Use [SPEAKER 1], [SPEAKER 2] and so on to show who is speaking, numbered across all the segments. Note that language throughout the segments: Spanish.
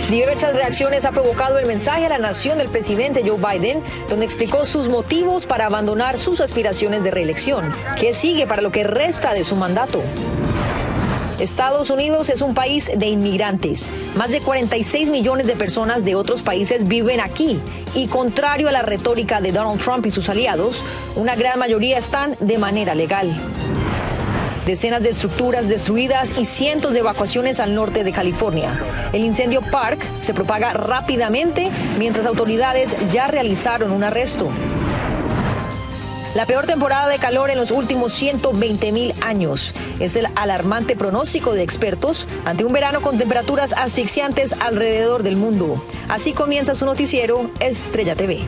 [SPEAKER 1] Diversas reacciones ha provocado el mensaje a la nación del presidente Joe Biden, donde explicó sus motivos para abandonar sus aspiraciones de reelección. ¿Qué sigue para lo que resta de su mandato? Estados Unidos es un país de inmigrantes. Más de 46 millones de personas de otros países viven aquí. Y contrario a la retórica de Donald Trump y sus aliados, una gran mayoría están de manera legal. Decenas de estructuras destruidas y cientos de evacuaciones al norte de California. El incendio Park se propaga rápidamente mientras autoridades ya realizaron un arresto. La peor temporada de calor en los últimos 120.000 años. Es el alarmante pronóstico de expertos ante un verano con temperaturas asfixiantes alrededor del mundo. Así comienza su noticiero Estrella TV.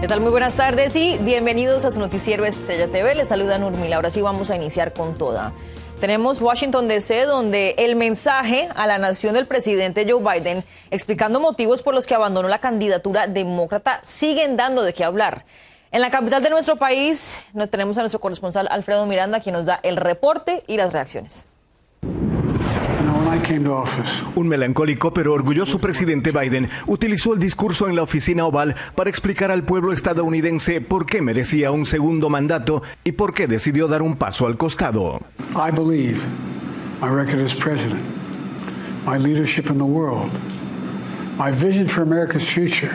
[SPEAKER 1] ¿Qué tal? Muy buenas tardes y bienvenidos a su noticiero Estrella TV. Les saluda Nurmila. Ahora sí vamos a iniciar con toda. Tenemos Washington D.C., donde el mensaje a la nación del presidente Joe Biden, explicando motivos por los que abandonó la candidatura demócrata, siguen dando de qué hablar. En la capital de nuestro país, tenemos a nuestro corresponsal Alfredo Miranda, quien nos da el reporte y las reacciones.
[SPEAKER 2] Un melancólico pero orgulloso presidente Biden utilizó el discurso en la oficina oval para explicar al pueblo estadounidense por qué merecía un segundo mandato y por qué decidió dar un paso al costado.
[SPEAKER 3] I believe my record as president, my leadership in the world, my vision for America's future,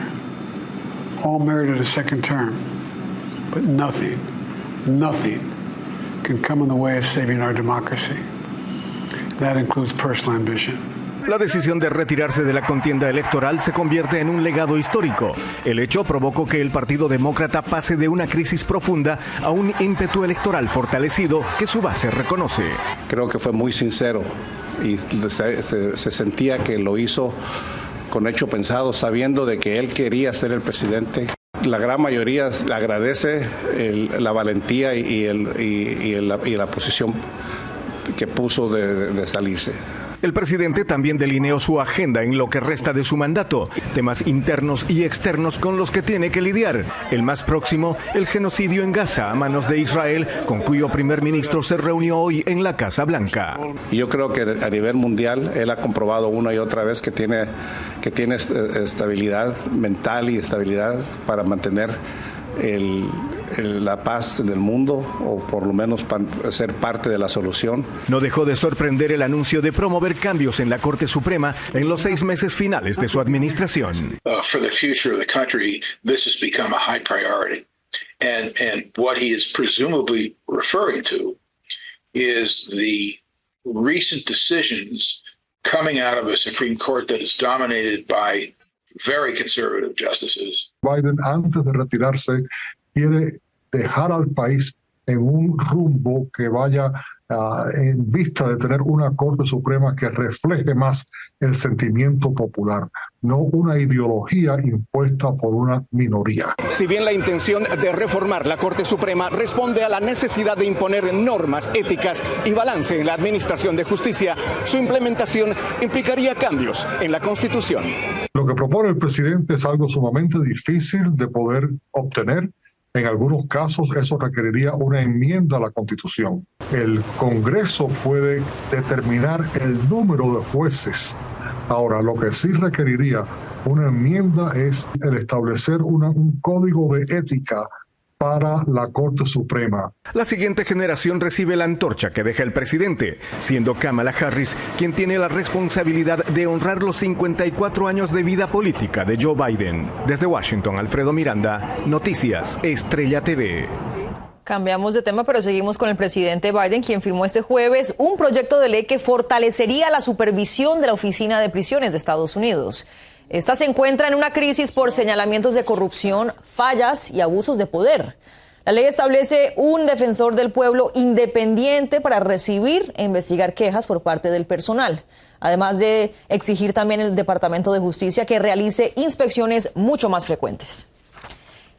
[SPEAKER 3] all merited a second term. But nothing can come in the way of saving our democracy. That includes personal ambition.
[SPEAKER 2] La decisión de retirarse de la contienda electoral se convierte en un legado histórico. El hecho provocó que el Partido Demócrata pase de una crisis profunda a un ímpetu electoral fortalecido que su base reconoce.
[SPEAKER 4] Creo que fue muy sincero y se sentía que lo hizo con hecho pensado, sabiendo de que él quería ser el presidente. La gran mayoría agradece la valentía y la posición que puso de salirse.
[SPEAKER 2] El presidente también delineó su agenda en lo que resta de su mandato, temas internos y externos con los que tiene que lidiar. El más próximo, el genocidio en Gaza a manos de Israel, con cuyo primer ministro se reunió hoy en la Casa Blanca.
[SPEAKER 4] Y yo creo que a nivel mundial él ha comprobado una y otra vez que tiene estabilidad mental y estabilidad para mantener la paz en el mundo, o por lo menos para ser parte de la solución.
[SPEAKER 2] No dejó de sorprender el anuncio de promover cambios en la Corte Suprema en los 6 meses finales de su administración.
[SPEAKER 5] For the future of the country, this has become a high priority. And what he is presumably referring to is the recent decisions coming out of a Supreme Court that is dominated by very conservative justices.
[SPEAKER 6] Biden, antes de retirarse, quiere dejar al país en un rumbo que vaya en vista de tener una Corte Suprema que refleje más el sentimiento popular, no una ideología impuesta por una minoría.
[SPEAKER 2] Si bien la intención de reformar la Corte Suprema responde a la necesidad de imponer normas éticas y balance en la administración de justicia, su implementación implicaría cambios en la Constitución.
[SPEAKER 6] Lo que propone el presidente es algo sumamente difícil de poder obtener. En algunos casos eso requeriría una enmienda a la Constitución. El Congreso puede determinar el número de jueces. Ahora, lo que sí requeriría una enmienda es el establecer un código de ética para la Corte Suprema.
[SPEAKER 2] La siguiente generación recibe la antorcha que deja el presidente, siendo Kamala Harris quien tiene la responsabilidad de honrar los 54 años de vida política de Joe Biden. Desde Washington, Alfredo Miranda, Noticias Estrella TV.
[SPEAKER 1] Cambiamos de tema, pero seguimos con el presidente Biden, quien firmó este jueves un proyecto de ley que fortalecería la supervisión de la Oficina de Prisiones de Estados Unidos. Esta se encuentra en una crisis por señalamientos de corrupción, fallas y abusos de poder. La ley establece un defensor del pueblo independiente para recibir e investigar quejas por parte del personal, además de exigir también al Departamento de Justicia que realice inspecciones mucho más frecuentes.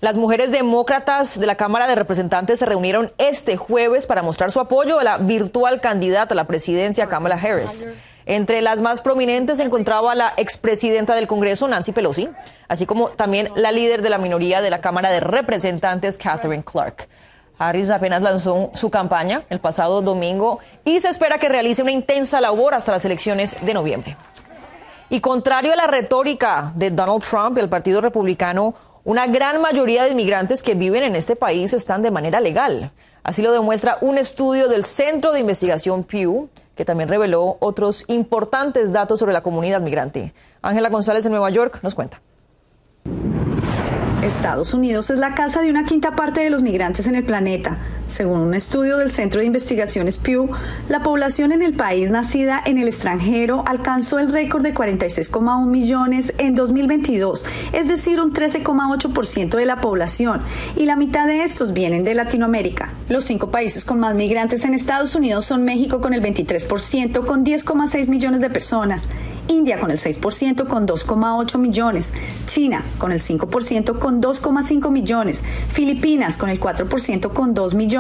[SPEAKER 1] Las mujeres demócratas de la Cámara de Representantes se reunieron este jueves para mostrar su apoyo a la virtual candidata a la presidencia, Kamala Harris. Entre las más prominentes se encontraba la expresidenta del Congreso, Nancy Pelosi, así como también la líder de la minoría de la Cámara de Representantes, Katherine Clark. Harris apenas lanzó su campaña el pasado domingo y se espera que realice una intensa labor hasta las elecciones de noviembre. Y contrario a la retórica de Donald Trump y el Partido Republicano, una gran mayoría de inmigrantes que viven en este país están de manera legal. Así lo demuestra un estudio del Centro de Investigación Pew, que también reveló otros importantes datos sobre la comunidad migrante. Ángela González en Nueva York nos cuenta.
[SPEAKER 7] Estados Unidos es la casa de una quinta parte de los migrantes en el planeta. Según un estudio del Centro de Investigaciones Pew, la población en el país nacida en el extranjero alcanzó el récord de 46,1 millones en 2022, es decir, un 13,8% de la población, y la mitad de estos vienen de Latinoamérica. Los 5 países con más migrantes en Estados Unidos son México con el 23%, con 10,6 millones de personas, India con el 6%, con 2,8 millones, China con el 5%, con 2,5 millones, Filipinas con el 4%, con 2 millones,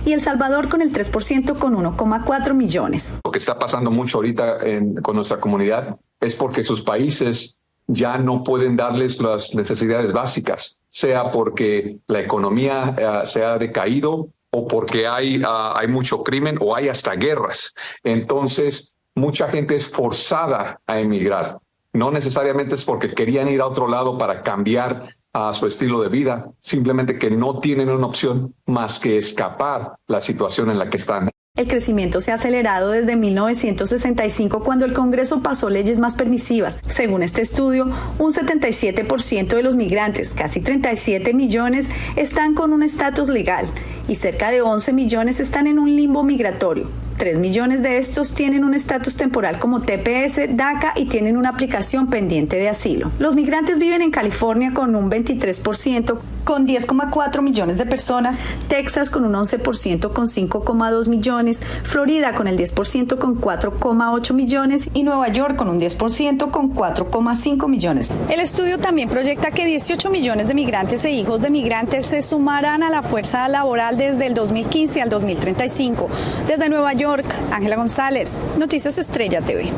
[SPEAKER 7] y El Salvador con el 3%, con 1,4 millones.
[SPEAKER 8] Lo que está pasando mucho ahorita con nuestra comunidad es porque sus países ya no pueden darles las necesidades básicas, sea porque la economía se ha decaído o porque hay mucho crimen o hay hasta guerras. Entonces, mucha gente es forzada a emigrar. No necesariamente es porque querían ir a otro lado para cambiar a su estilo de vida, simplemente que no tienen una opción más que escapar la situación en la que están.
[SPEAKER 7] El crecimiento se ha acelerado desde 1965, cuando el Congreso pasó leyes más permisivas. Según este estudio, un 77% de los migrantes, casi 37 millones, están con un estatus legal y cerca de 11 millones están en un limbo migratorio. 3 millones de estos tienen un estatus temporal como TPS, DACA y tienen una aplicación pendiente de asilo. Los migrantes viven en California con un 23%, con 10,4 millones de personas, Texas con un 11%, con 5,2 millones, Florida con el 10%, con 4,8 millones y Nueva York con un 10%, con 4,5 millones. El estudio también proyecta que 18 millones de migrantes e hijos de migrantes se sumarán a la fuerza laboral desde el 2015 al 2035. Desde Nueva York, Ángela González, Noticias Estrella TV.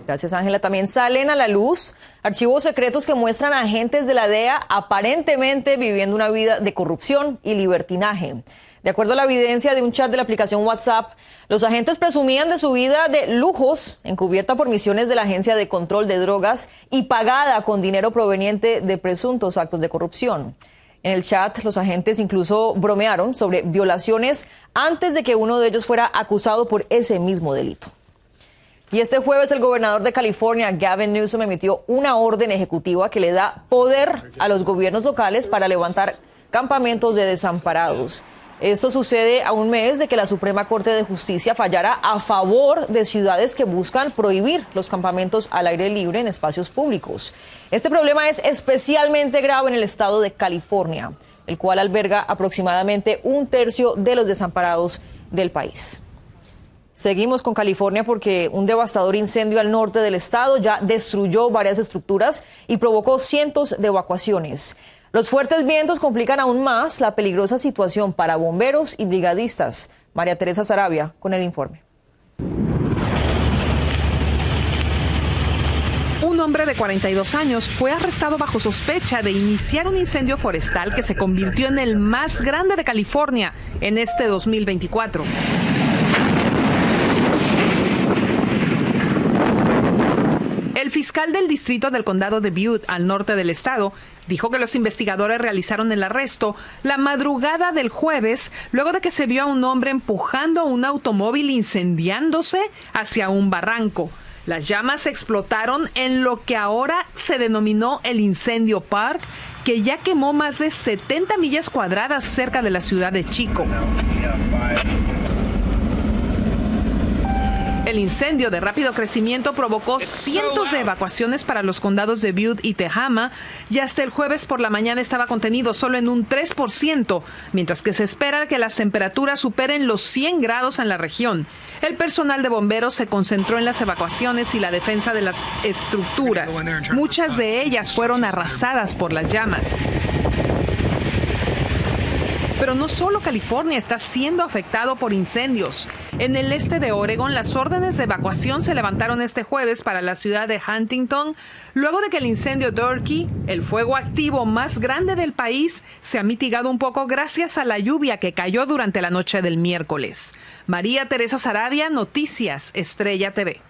[SPEAKER 1] Gracias, Ángela. También salen a la luz archivos secretos que muestran a agentes de la DEA aparentemente viviendo una vida de corrupción y libertinaje. De acuerdo a la evidencia de un chat de la aplicación WhatsApp, los agentes presumían de su vida de lujos, encubierta por misiones de la Agencia de Control de Drogas y pagada con dinero proveniente de presuntos actos de corrupción. En el chat, los agentes incluso bromearon sobre violaciones antes de que uno de ellos fuera acusado por ese mismo delito. Y este jueves el gobernador de California, Gavin Newsom, emitió una orden ejecutiva que le da poder a los gobiernos locales para levantar campamentos de desamparados. Esto sucede a un mes de que la Suprema Corte de Justicia fallara a favor de ciudades que buscan prohibir los campamentos al aire libre en espacios públicos. Este problema es especialmente grave en el estado de California, el cual alberga aproximadamente 1/3 de los desamparados del país. Seguimos con California porque un devastador incendio al norte del estado ya destruyó varias estructuras y provocó cientos de evacuaciones. Los fuertes vientos complican aún más la peligrosa situación para bomberos y brigadistas. María Teresa Sarabia con el informe.
[SPEAKER 9] Un hombre de 42 años fue arrestado bajo sospecha de iniciar un incendio forestal que se convirtió en el más grande de California en este 2024. El fiscal del distrito del condado de Butte, al norte del estado, dijo que los investigadores realizaron el arresto la madrugada del jueves, luego de que se vio a un hombre empujando un automóvil incendiándose hacia un barranco. Las llamas explotaron en lo que ahora se denominó el Incendio Park, que ya quemó más de 70 millas cuadradas cerca de la ciudad de Chico. El incendio de rápido crecimiento provocó cientos de evacuaciones para los condados de Butte y Tehama, y hasta el jueves por la mañana estaba contenido solo en un 3%, mientras que se espera que las temperaturas superen los 100 grados en la región. El personal de bomberos se concentró en las evacuaciones y la defensa de las estructuras. Muchas de ellas fueron arrasadas por las llamas. Pero no solo California está siendo afectado por incendios. En el este de Oregon, las órdenes de evacuación se levantaron este jueves para la ciudad de Huntington, luego de que el incendio Durkee, el fuego activo más grande del país, se ha mitigado un poco gracias a la lluvia que cayó durante la noche del miércoles. María Teresa Saravia, Noticias Estrella TV.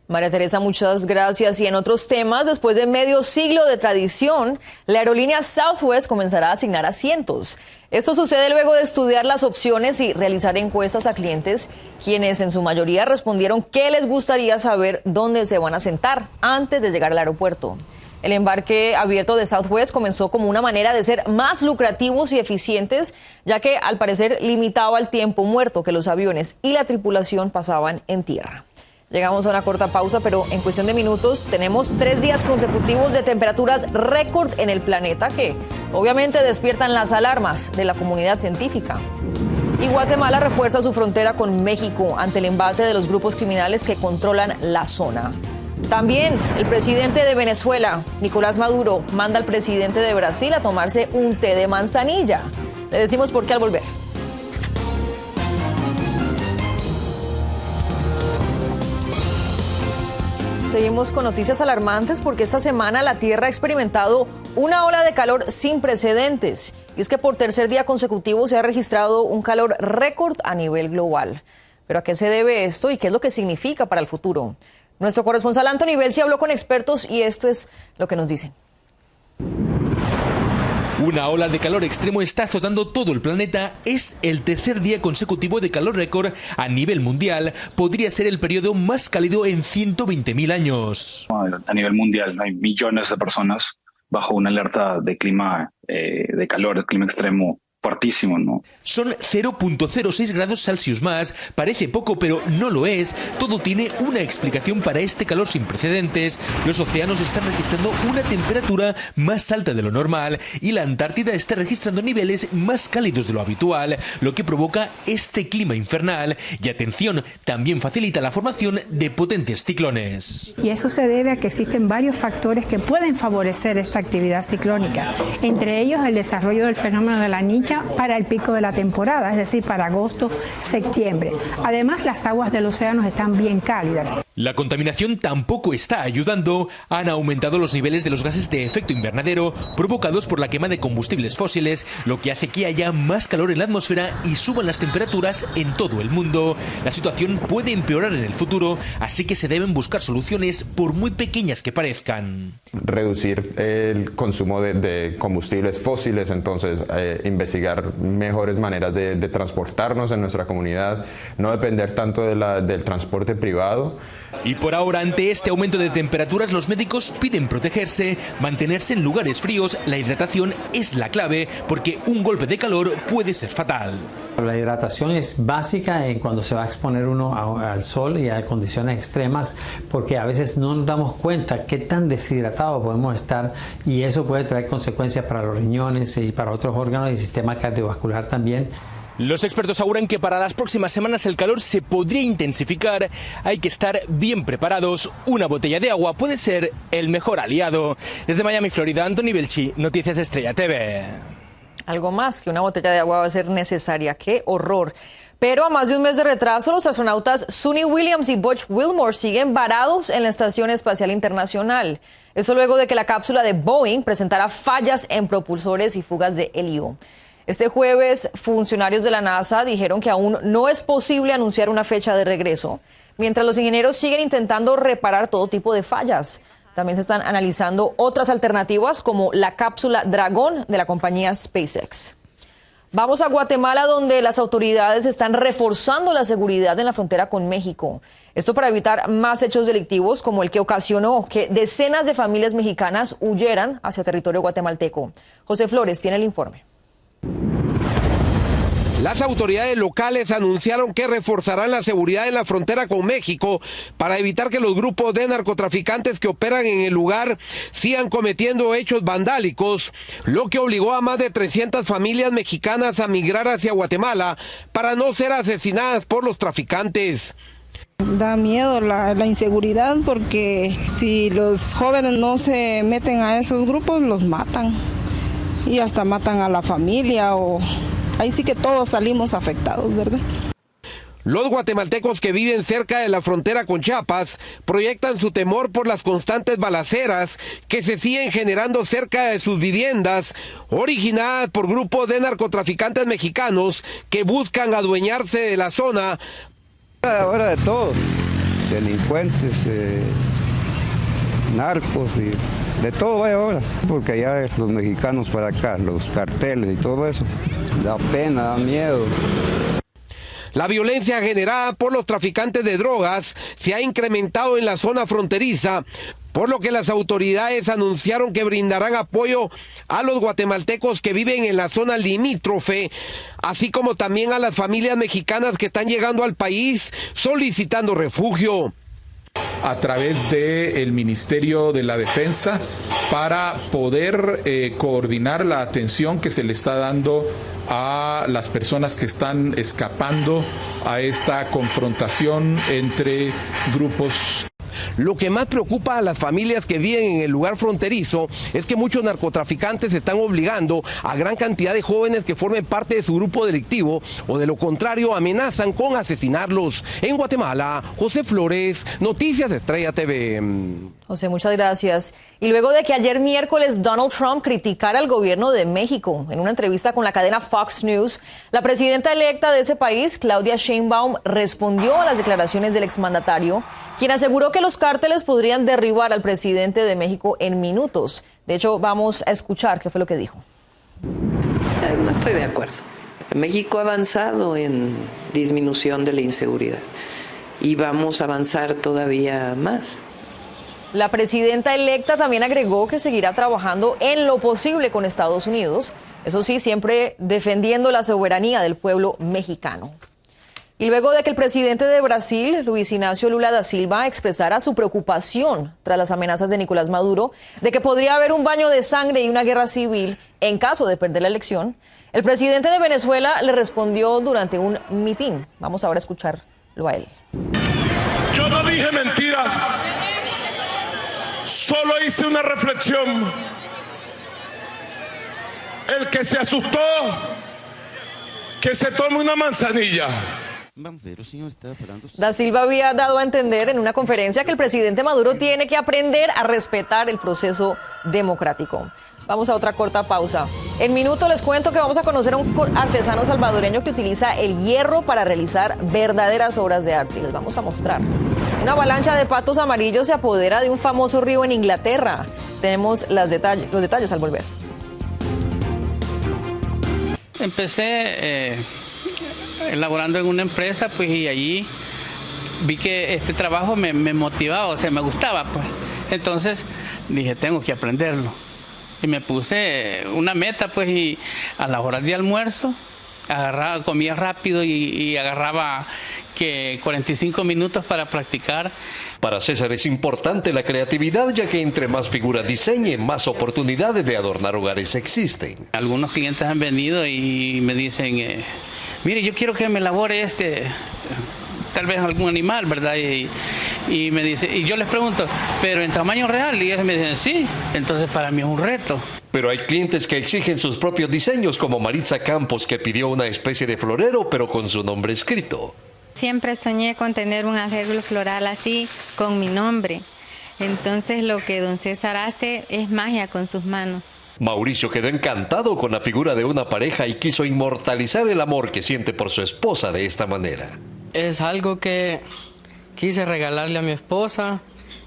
[SPEAKER 1] María Teresa, muchas gracias. Y en otros temas, después de medio siglo de tradición, la aerolínea Southwest comenzará a asignar asientos. Esto sucede luego de estudiar las opciones y realizar encuestas a clientes, quienes en su mayoría respondieron que les gustaría saber dónde se van a sentar antes de llegar al aeropuerto. El embarque abierto de Southwest comenzó como una manera de ser más lucrativos y eficientes, ya que al parecer limitaba el tiempo muerto que los aviones y la tripulación pasaban en tierra. Llegamos a una corta pausa, pero en cuestión de minutos tenemos 3 días consecutivos de temperaturas récord en el planeta que obviamente despiertan las alarmas de la comunidad científica. Y Guatemala refuerza su frontera con México ante el embate de los grupos criminales que controlan la zona. También el presidente de Venezuela, Nicolás Maduro, manda al presidente de Brasil a tomarse un té de manzanilla. Le decimos por qué al volver. Seguimos con noticias alarmantes porque esta semana la Tierra ha experimentado una ola de calor sin precedentes. Y es que por tercer día consecutivo se ha registrado un calor récord a nivel global. ¿Pero a qué se debe esto y qué es lo que significa para el futuro? Nuestro corresponsal Anthony Belchi habló con expertos y esto es lo que nos dicen.
[SPEAKER 10] Una ola de calor extremo está azotando todo el planeta. Es el tercer día consecutivo de calor récord a nivel mundial. Podría ser el periodo más cálido en 120.000 años.
[SPEAKER 11] A nivel mundial hay millones de personas bajo una alerta de clima de calor, de clima extremo fuertísimo, ¿no?
[SPEAKER 10] Son 0.06 grados Celsius más. Parece poco, pero no lo es. Todo tiene una explicación para este calor sin precedentes. Los océanos están registrando una temperatura más alta de lo normal y la Antártida está registrando niveles más cálidos de lo habitual, lo que provoca este clima infernal. Y atención, también facilita la formación de potentes ciclones.
[SPEAKER 12] Y eso se debe a que existen varios factores que pueden favorecer esta actividad ciclónica. Entre ellos el desarrollo del fenómeno de la Niña para el pico de la temporada, es decir, para agosto, septiembre. Además, las aguas del océano están bien cálidas.
[SPEAKER 10] La contaminación tampoco está ayudando. Han aumentado los niveles de los gases de efecto invernadero provocados por la quema de combustibles fósiles, lo que hace que haya más calor en la atmósfera y suban las temperaturas en todo el mundo. La situación puede empeorar en el futuro, así que se deben buscar soluciones por muy pequeñas que parezcan.
[SPEAKER 13] Reducir el consumo de combustibles fósiles, entonces investigar mejores maneras de transportarnos en nuestra comunidad, no depender tanto del transporte privado.
[SPEAKER 10] Y por ahora, ante este aumento de temperaturas, los médicos piden protegerse, mantenerse en lugares fríos. La hidratación es la clave, porque un golpe de calor puede ser fatal.
[SPEAKER 14] La hidratación es básica cuando se va a exponer uno al sol y a condiciones extremas, porque a veces no nos damos cuenta qué tan deshidratado podemos estar y eso puede traer consecuencias para los riñones y para otros órganos y el sistema cardiovascular también.
[SPEAKER 10] Los expertos aseguran que para las próximas semanas el calor se podría intensificar. Hay que estar bien preparados. Una botella de agua puede ser el mejor aliado. Desde Miami, Florida, Anthony Belchi, Noticias Estrella TV.
[SPEAKER 1] Algo más que una botella de agua va a ser necesaria. ¡Qué horror! Pero a más de un mes de retraso, los astronautas Suni Williams y Butch Wilmore siguen varados en la Estación Espacial Internacional. Eso luego de que la cápsula de Boeing presentara fallas en propulsores y fugas de helio. Este jueves, funcionarios de la NASA dijeron que aún no es posible anunciar una fecha de regreso, mientras los ingenieros siguen intentando reparar todo tipo de fallas. También se están analizando otras alternativas como la cápsula Dragón de la compañía SpaceX. Vamos a Guatemala, donde las autoridades están reforzando la seguridad en la frontera con México. Esto para evitar más hechos delictivos como el que ocasionó que decenas de familias mexicanas huyeran hacia territorio guatemalteco. José Flores tiene el informe.
[SPEAKER 15] Las autoridades locales anunciaron que reforzarán la seguridad en la frontera con México para evitar que los grupos de narcotraficantes que operan en el lugar sigan cometiendo hechos vandálicos, lo que obligó a más de 300 familias mexicanas a migrar hacia Guatemala para no ser asesinadas por los traficantes.
[SPEAKER 16] Da miedo la inseguridad porque si los jóvenes no se meten a esos grupos los matan y hasta matan a la familia o ahí sí que todos salimos afectados, ¿verdad?
[SPEAKER 15] Los guatemaltecos que viven cerca de la frontera con Chiapas proyectan su temor por las constantes balaceras que se siguen generando cerca de sus viviendas, originadas por grupos de narcotraficantes mexicanos que buscan adueñarse de la zona.
[SPEAKER 17] Ahora de todo, delincuentes, narcos y de todo vaya ahora, porque allá los mexicanos para acá, los carteles y todo eso, da pena, da miedo.
[SPEAKER 15] La violencia generada por los traficantes de drogas se ha incrementado en la zona fronteriza, por lo que las autoridades anunciaron que brindarán apoyo a los guatemaltecos que viven en la zona limítrofe, así como también a las familias mexicanas que están llegando al país solicitando refugio.
[SPEAKER 18] A través del Ministerio de la Defensa para poder coordinar la atención que se le está dando a las personas que están escapando a esta confrontación entre grupos.
[SPEAKER 15] Lo que más preocupa a las familias que viven en el lugar fronterizo es que muchos narcotraficantes están obligando a gran cantidad de jóvenes que formen parte de su grupo delictivo o de lo contrario amenazan con asesinarlos. En Guatemala, José Flores, Noticias Estrella TV.
[SPEAKER 1] José, muchas gracias. Y luego de que ayer miércoles Donald Trump criticara al gobierno de México en una entrevista con la cadena Fox News, la presidenta electa de ese país, Claudia Sheinbaum, respondió a las declaraciones del exmandatario, quien aseguró que los cárteles podrían derribar al presidente de México en minutos. De hecho, vamos a escuchar qué fue lo que dijo.
[SPEAKER 19] No estoy de acuerdo. México ha avanzado en disminución de la inseguridad y vamos a avanzar todavía más.
[SPEAKER 1] La presidenta electa también agregó que seguirá trabajando en lo posible con Estados Unidos, eso sí, siempre defendiendo la soberanía del pueblo mexicano. Y luego de que el presidente de Brasil, Luis Inácio Lula da Silva, expresara su preocupación tras las amenazas de Nicolás Maduro de que podría haber un baño de sangre y una guerra civil en caso de perder la elección, el presidente de Venezuela le respondió durante un mitin. Vamos ahora a escucharlo a él.
[SPEAKER 20] Yo no dije mentiras, solo hice una reflexión. El que se asustó, que se tome una manzanilla.
[SPEAKER 1] Da Silva había dado a entender en una conferencia que el presidente Maduro tiene que aprender a respetar el proceso democrático. Vamos a otra corta pausa. En minuto les cuento que vamos a conocer a un artesano salvadoreño que utiliza el hierro para realizar verdaderas obras de arte. Les vamos a mostrar. Una avalancha de patos amarillos se apodera de un famoso río en Inglaterra. Tenemos los detalles al volver.
[SPEAKER 21] Empecé elaborando en una empresa, pues, y allí vi que este trabajo me motivaba, o sea, me gustaba, pues. Entonces dije, tengo que aprenderlo. Y me puse una meta, pues, y a la hora de almuerzo, comía rápido y agarraba que 45 minutos para practicar.
[SPEAKER 22] Para César es importante la creatividad, ya que entre más figuras diseñe, más oportunidades de adornar hogares existen.
[SPEAKER 21] Algunos clientes han venido y me dicen, mire, yo quiero que me elabore tal vez algún animal, ¿verdad? Y me dice, y yo les pregunto, ¿pero en tamaño real? Y ellos me dicen, sí. Entonces para mí es un reto.
[SPEAKER 22] Pero hay clientes que exigen sus propios diseños, como Maritza Campos, que pidió una especie de florero, pero con su nombre escrito.
[SPEAKER 23] Siempre soñé con tener un arreglo floral así, con mi nombre. Entonces lo que don César hace es magia con sus manos.
[SPEAKER 22] Mauricio quedó encantado con la figura de una pareja y quiso inmortalizar el amor que siente por su esposa de esta manera.
[SPEAKER 24] Es algo que quise regalarle a mi esposa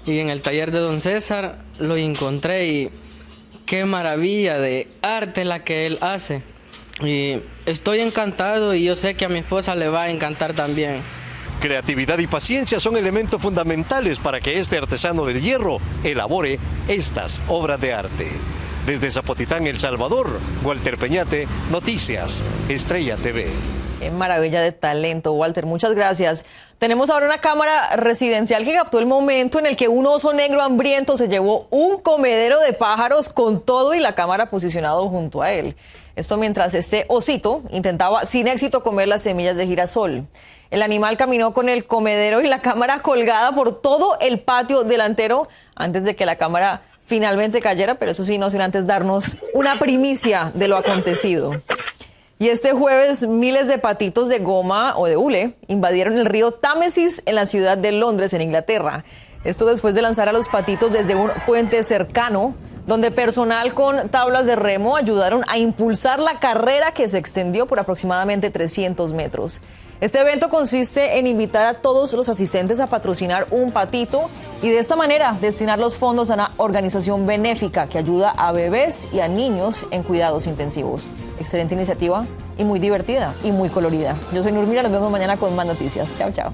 [SPEAKER 24] y en el taller de don César lo encontré y qué maravilla de arte la que él hace. Y estoy encantado y yo sé que a mi esposa le va a encantar también.
[SPEAKER 22] Creatividad y paciencia son elementos fundamentales para que este artesano del hierro elabore estas obras de arte. Desde Zapotitán, El Salvador, Walter Peñate, Noticias Estrella TV.
[SPEAKER 1] Qué maravilla de talento, Walter. Muchas gracias. Tenemos ahora una cámara residencial que captó el momento en el que un oso negro hambriento se llevó un comedero de pájaros con todo y la cámara posicionado junto a él. Esto mientras este osito intentaba sin éxito comer las semillas de girasol. El animal caminó con el comedero y la cámara colgada por todo el patio delantero antes de que la cámara finalmente cayera, pero eso sí, no sin antes darnos una primicia de lo acontecido. Y este jueves, miles de patitos de goma o de hule invadieron el río Támesis en la ciudad de Londres, en Inglaterra. Esto después de lanzar a los patitos desde un puente cercano, donde personal con tablas de remo ayudaron a impulsar la carrera que se extendió por aproximadamente 300 metros. Este evento consiste en invitar a todos los asistentes a patrocinar un patito y de esta manera destinar los fondos a una organización benéfica que ayuda a bebés y a niños en cuidados intensivos. Excelente iniciativa y muy divertida y muy colorida. Yo soy Nurmira, nos vemos mañana con más noticias. Chao, chao.